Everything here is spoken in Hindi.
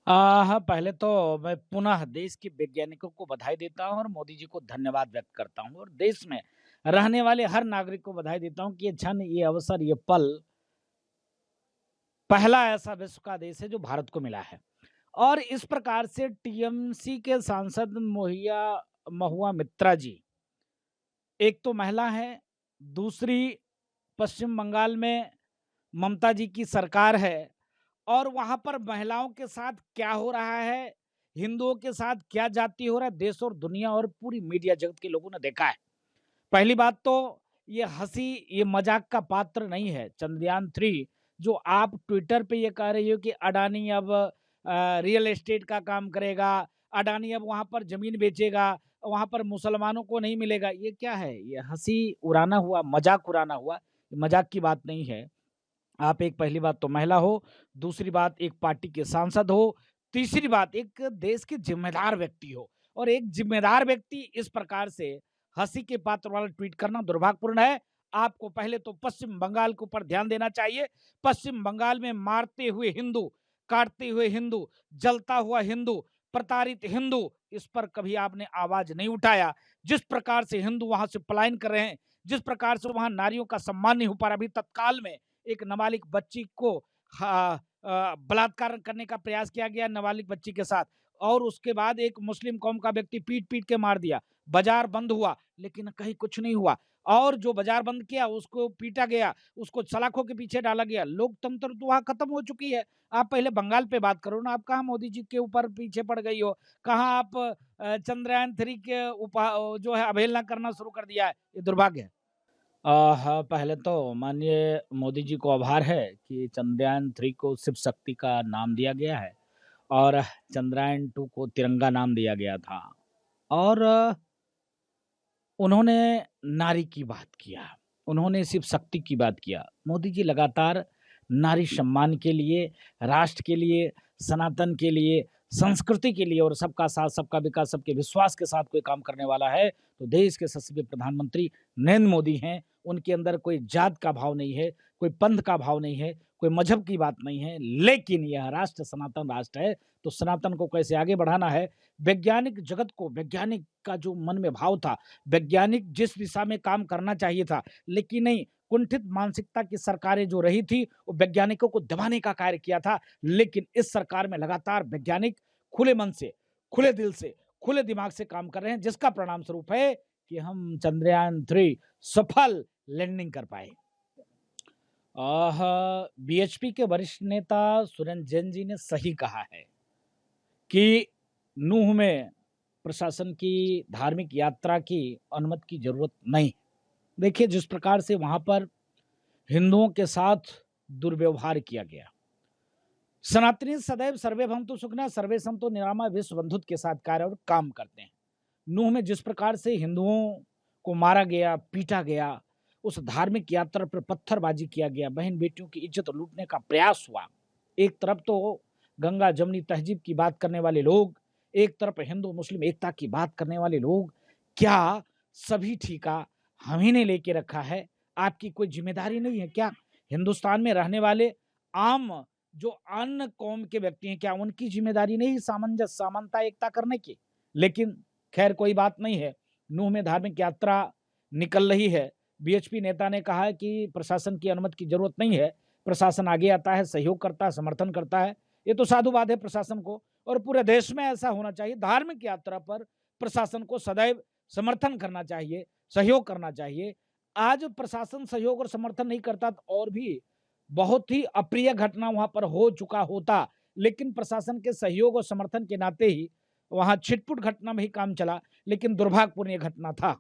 हाँ, पहले तो मैं पुनः देश के वैज्ञानिकों को बधाई देता हूँ और मोदी जी को धन्यवाद व्यक्त करता हूँ और देश में रहने वाले हर नागरिक को बधाई देता हूँ कि ये क्षण, ये अवसर, ये पल पहला ऐसा विश्व का देश है जो भारत को मिला है। और इस प्रकार से टीएमसी के सांसद महुआ मित्रा जी, एक तो महिला हैं, दूसरी पश्चिम बंगाल में ममता जी की सरकार है और वहाँ पर महिलाओं के साथ क्या हो रहा है, हिंदुओं के साथ क्या जाति हो रहा है, देश और दुनिया और पूरी मीडिया जगत के लोगों ने देखा है। पहली बात तो ये हँसी, ये मज़ाक का पात्र नहीं है। चंद्रयान 3 जो आप ट्विटर पे ये कह रही हो कि अडानी अब रियल एस्टेट का काम करेगा, अडानी अब वहाँ पर ज़मीन बेचेगा, वहाँ पर मुसलमानों को नहीं मिलेगा। ये क्या है? ये हँसी उड़ाना हुआ, मज़ाक उड़ाना हुआ, मज़ाक की बात नहीं है। आप एक पहली बात तो महिला हो, दूसरी बात एक पार्टी के सांसद हो, तीसरी बात एक देश के ज़िम्मेदार व्यक्ति हो और एक ज़िम्मेदार व्यक्ति इस प्रकार से हँसी के पात्र वाला ट्वीट करना दुर्भाग्यपूर्ण है। आपको पहले तो पश्चिम बंगाल के ऊपर ध्यान देना चाहिए। पश्चिम बंगाल में मारते हुए हिंदू, काटते हुए हिंदू, जलता हुआ हिंदू, प्रताड़ित हिंदू, इस पर कभी आपने आवाज़ नहीं उठाया। जिस प्रकार से हिंदू वहाँ से पलायन कर रहे हैं, जिस प्रकार से वहाँ नारियों का सम्मान नहीं हो पा रहा, अभी तत्काल में एक नाबालिग बच्ची को बलात्कार करने का प्रयास किया गया नाबालिग बच्ची के साथ और उसके बाद एक मुस्लिम कौम का व्यक्ति पीट-पीट के मार दिया। बाज़ार बंद हुआ, लेकिन कहीं कुछ नहीं हुआ और जो बाज़ार बंद किया उसको पीटा गया, उसको सलाखों के पीछे डाला गया। लोकतंत्र तो वहाँ खत्म हो चुकी है। आप पहले बंगाल पे बात करो ना, आप कहाँ मोदी जी के ऊपर पीछे पड़ गई हो? कहाँ आप चंद्रयान 3 के जो है अवहेलना करना शुरू कर दिया है? ये दुर्भाग्य है। हाँ, पहले तो माननीय मोदी जी को आभार है कि चंद्रयान 3 को शिव शक्ति का नाम दिया गया है और चंद्रयान 2 को तिरंगा नाम दिया गया था और उन्होंने नारी की बात किया, उन्होंने शिव शक्ति की बात किया। मोदी जी लगातार नारी सम्मान के लिए, राष्ट्र के लिए, सनातन के लिए, संस्कृति के लिए और सबका साथ, सबका विकास, सबके विश्वास के साथ कोई काम करने वाला है, तो देश के यशस्वी प्रधानमंत्री नरेंद्र मोदी हैं। उनके अंदर कोई जात का भाव नहीं है, कोई पंथ का भाव नहीं है, कोई मज़हब की बात नहीं है, लेकिन यह राष्ट्र सनातन राष्ट्र है, तो सनातन को कैसे आगे बढ़ाना है, वैज्ञानिक जगत को वैज्ञानिक का जो मन में भाव था, वैज्ञानिक जिस दिशा में काम करना चाहिए था, लेकिन नहीं, कुंठित मानसिकता की सरकारें जो रही थी, वो वैज्ञानिकों को दबाने का कार्य किया था। लेकिन इस सरकार में लगातार वैज्ञानिक खुले मन से, खुले दिल से, खुले दिमाग से काम कर रहे हैं, जिसका परिणाम स्वरूप है कि हम चंद्रयान 3 सफल लैंडिंग कर पाए। बीएचपी के वरिष्ठ नेता सुरेंद्र जैन जी ने सही कहा है कि नूह में प्रशासन की धार्मिक यात्रा की अनुमति की ज़रूरत नहीं। देखिए, जिस प्रकार से वहाँ पर हिंदुओं के साथ दुर्व्यवहार किया गया। सनातनी सदैव सर्वे भवन्तु सुखिनः, सर्वे सन्तु निरामया विश्व बंधुत्व के साथ कार्य और काम करते हैं। नूह में जिस प्रकार से हिंदुओं को मारा गया, पीटा गया, उस धार्मिक यात्रा पर पत्थरबाजी किया गया, बहन-बेटियों की इज़्ज़त लूटने का प्रयास हुआ। एक तरफ तो गंगा, जमुनी तहज़ीब की बात करने वाले लोग, एक तरफ हिंदू-मुस्लिम एकता की बात करने वाले लोग, क्या सभी ठिका हम ही ने लेके रखा है? आपकी कोई ज़िम्मेदारी नहीं है क्या? हिंदुस्तान में रहने वाले आम जो अन्य कौम के व्यक्ति हैं, क्या उनकी ज़िम्मेदारी नहीं सामंजस्य, समानता, एकता करने की? लेकिन खैर कोई बात नहीं है। नूह में धार्मिक यात्रा निकल रही है। बीएचपी नेता ने कहा है कि प्रशासन की अनुमति की ज़रूरत नहीं है। प्रशासन आगे आता है, सहयोग करता है, समर्थन करता है। ये तो साधुवाद है प्रशासन को और पूरे देश में ऐसा होना चाहिए। धार्मिक यात्रा पर प्रशासन को सदैव समर्थन करना चाहिए, सहयोग करना चाहिए। आज प्रशासन सहयोग और समर्थन नहीं करता तो और भी बहुत ही अप्रिय घटना वहाँ पर हो चुका होता। लेकिन प्रशासन के सहयोग और समर्थन के नाते ही वहाँ छिटपुट घटना में ही काम चला, लेकिन दुर्भाग्यपूर्ण ये घटना था।